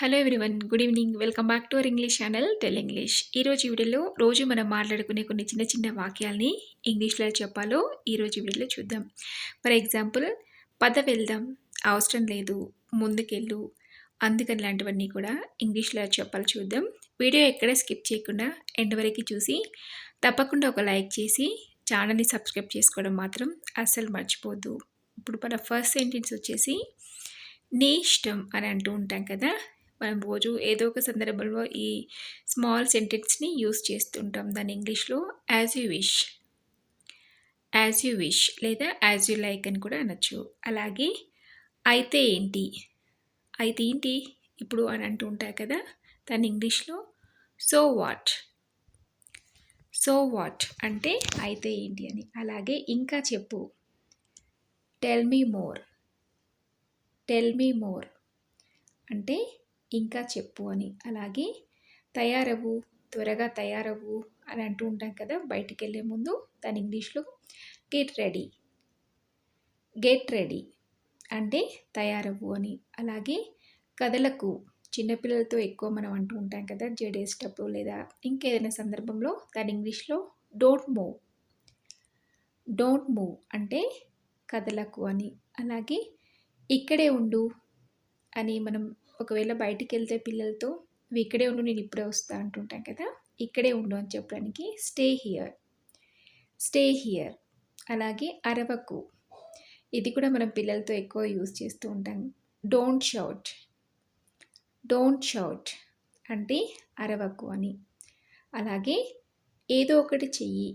Hello everyone, good evening. Welcome back to our English channel tell English. ఈరోజు వీడియోలో రోజు మనం మాట్లాడుకునే కొన్ని చిన్న చిన్న వాక్యాల్ని ఇంగ్లీష్లో చెప్పాలో ఈరోజు వీడియోలో చూద్దాం. ఫర్ ఎగ్జాంపుల్, పద వెళ్దాం, అవసరం లేదు, ముందుకెళ్ళు, అందుకని లాంటివన్నీ కూడా ఇంగ్లీష్లో చెప్పాలి చూద్దాం. వీడియో ఎక్కడ స్కిప్ చేయకుండా ఎండ్ వరకు చూసి తప్పకుండా ఒక లైక్ చేసి ఛానల్ని సబ్స్క్రైబ్ చేసుకోవడం మాత్రం అస్సలు మర్చిపోద్దు. ఇప్పుడు మన ఫస్ట్ సెంటెన్స్ వచ్చేసి నీ ఇష్టం అని అంటూ ఉంటాం కదా. మనం రోజు ఏదో ఒక సందర్భంలో ఈ స్మాల్ సెంటెన్స్ని యూస్ చేస్తుంటాం. దాని ఇంగ్లీష్లో యాజ్ యూ విష్ లేదా యాజ్ యూ లైక్ అని కూడా అనొచ్చు. అలాగే అయితే ఏంటి ఇప్పుడు అని అంటూ ఉంటాయి కదా. దాని ఇంగ్లీష్లో సో వాట్ అంటే అయితే ఏంటి అని. అలాగే ఇంకా చెప్పు, టెల్ మీ మోర్ అంటే ఇంకా చెప్పు అని. అలాగే త్వరగా తయారవు అని అంటూ ఉంటాం కదా బయటికి వెళ్ళే ముందు. దాని ఇంగ్లీష్లో గెట్ రెడీ అంటే తయారవు అని. అలాగే కథలకు, చిన్నపిల్లలతో ఎక్కువ మనం అంటూ ఉంటాం కదా జడేసేటప్పుడు లేదా ఇంకేదైనా సందర్భంలో. దాని ఇంగ్లీష్లో డోంట్ మూవ్ అంటే కథలకు అని. అలాగే ఇక్కడే ఉండు అని మనం ఒకవేళ బయటికి వెళ్తే పిల్లలతో ఇక్కడే ఉండు, నేను ఇప్పుడే వస్తా అంటుంటాం కదా. ఇక్కడే ఉండు అని చెప్పడానికి స్టే హియర్. అలాగే అరవకు, ఇది కూడా మనం పిల్లలతో ఎక్కువ యూజ్ చేస్తూ ఉంటాం. డోంట్ షౌట్ అంటే అరవకు అని. అలాగే ఏదో ఒకటి చెయ్యి,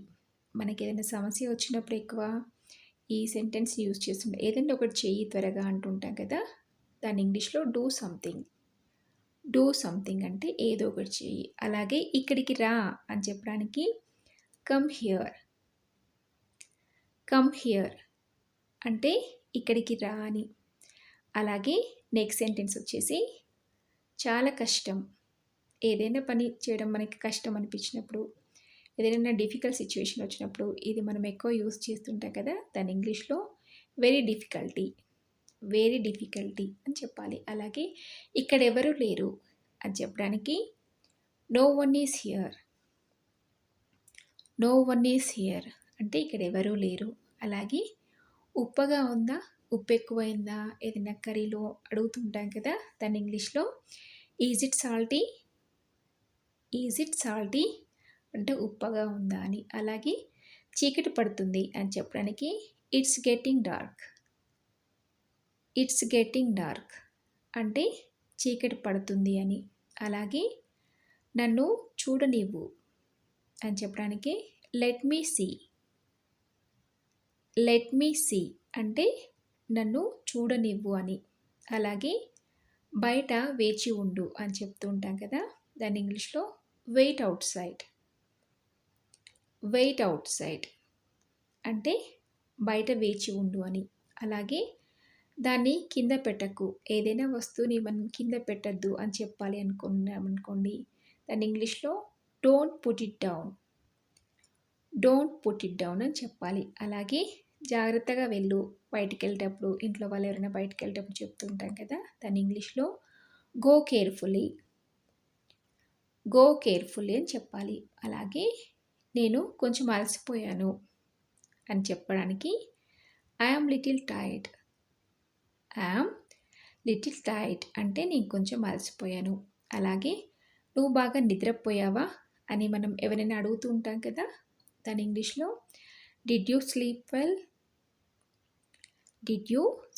మనకి ఏదైనా సమస్య వచ్చినప్పుడు ఎక్కువ ఈ సెంటెన్స్ యూజ్ చేస్తుంటాం. ఏదైనా ఒకటి చెయ్యి త్వరగా అంటుంటాం కదా. దాని ఇంగ్లీష్లో డూ సంథింగ్ అంటే ఏదో ఒకటి చెయ్యి. అలాగే ఇక్కడికి రా అని చెప్పడానికి కమ్ హియర్ అంటే ఇక్కడికి రా అని. అలాగే నెక్స్ట్ సెంటెన్స్ వచ్చేసి చాలా కష్టం, ఏదైనా పని చేయడం మనకి కష్టం అనిపించినప్పుడు, ఏదైనా డిఫికల్ట్ సిచ్యువేషన్ వచ్చినప్పుడు ఇది మనం ఎక్కువ యూజ్ చేస్తుంటాం కదా. దాని ఇంగ్లీష్లో వెరీ డిఫికల్టీ అని చెప్పాలి. అలాగే ఇక్కడ ఎవరు లేరు అని చెప్పడానికి నో వన్ ఈస్ హియర్ అంటే ఇక్కడ ఎవరూ లేరు. అలాగే ఉప్పగా ఉందా, ఉప్పు ఎక్కువైందా, ఏదైనా కర్రీలో అడుగుతుంటాం కదా. దాని ఇంగ్లీష్లో ఈజ్ ఇట్ సాల్టీ అంటే ఉప్పగా ఉందా అని. అలాగే చీకటి పడుతుంది అని చెప్పడానికి ఇట్స్ గెట్టింగ్ డార్క్ అంటే చీకటి పడుతుంది అని. అలాగే నన్ను చూడనివ్వు అని చెప్పడానికి లెట్ మీ సీ అంటే నన్ను చూడనివ్వు అని. అలాగే బయట వేచి ఉండు అని చెప్తూ ఉంటాం కదా. దాని ఇంగ్లీష్లో వెయిట్ అవుట్ సైడ్ అంటే బయట వేచి ఉండు అని. అలాగే దాన్ని కింద పెట్టకు, ఏదైనా వస్తువుని మనం కింద పెట్టద్దు అని చెప్పాలి అనుకోండి. దాని ఇంగ్లీష్లో డోంట్ పుట్ ఇట్ డౌన్ అని చెప్పాలి. అలాగే జాగ్రత్తగా వెళ్ళు, బయటికి వెళ్ళేటప్పుడు ఇంట్లో వాళ్ళు ఎవరైనా బయటికి వెళ్ళేటప్పుడు చెప్తుంటాం కదా. దాని ఇంగ్లీష్లో గో కేర్ఫుల్లీ అని చెప్పాలి. అలాగే నేను కొంచెం అలసిపోయాను అని చెప్పడానికి ఐఎమ్ లిటిల్ టైర్డ్ అంటే నేను కొంచెం అలసిపోయాను. అలాగే నువ్వు బాగా నిద్రపోయావా అని మనం ఎవరైనా అడుగుతూ ఉంటాం కదా. దాని ఇంగ్లీష్లో డిడ్ యూ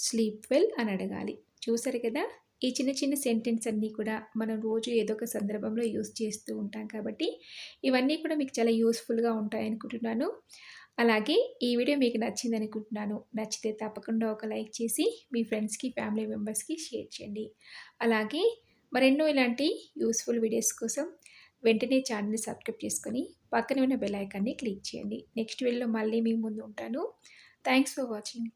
స్లీప్ వెల్ అని అడగాలి. చూసారు కదా, ఈ చిన్న చిన్న సెంటెన్స్ అన్నీ కూడా మనం రోజు ఏదో ఒక సందర్భంలో యూజ్ చేస్తూ ఉంటాం కాబట్టి ఇవన్నీ కూడా మీకు చాలా యూస్ఫుల్గా ఉంటాయనుకుంటున్నాను. అలాగే ఈ వీడియో మీకు నచ్చింది అనుకుంటున్నాను. నచ్చితే తప్పకుండా ఒక లైక్ చేసి మీ ఫ్రెండ్స్కి, ఫ్యామిలీ మెంబర్స్కి షేర్ చేయండి. అలాగే మరెన్నో ఇలాంటి యూస్ఫుల్ వీడియోస్ కోసం వెంటనే ఛానల్ని సబ్స్క్రైబ్ చేసుకొని పక్కనే ఉన్న బెల్ ఐకాన్ని క్లిక్ చేయండి. నెక్స్ట్ వీడియోలో మళ్ళీ మీ ముందు ఉంటాను. Thanks for watching.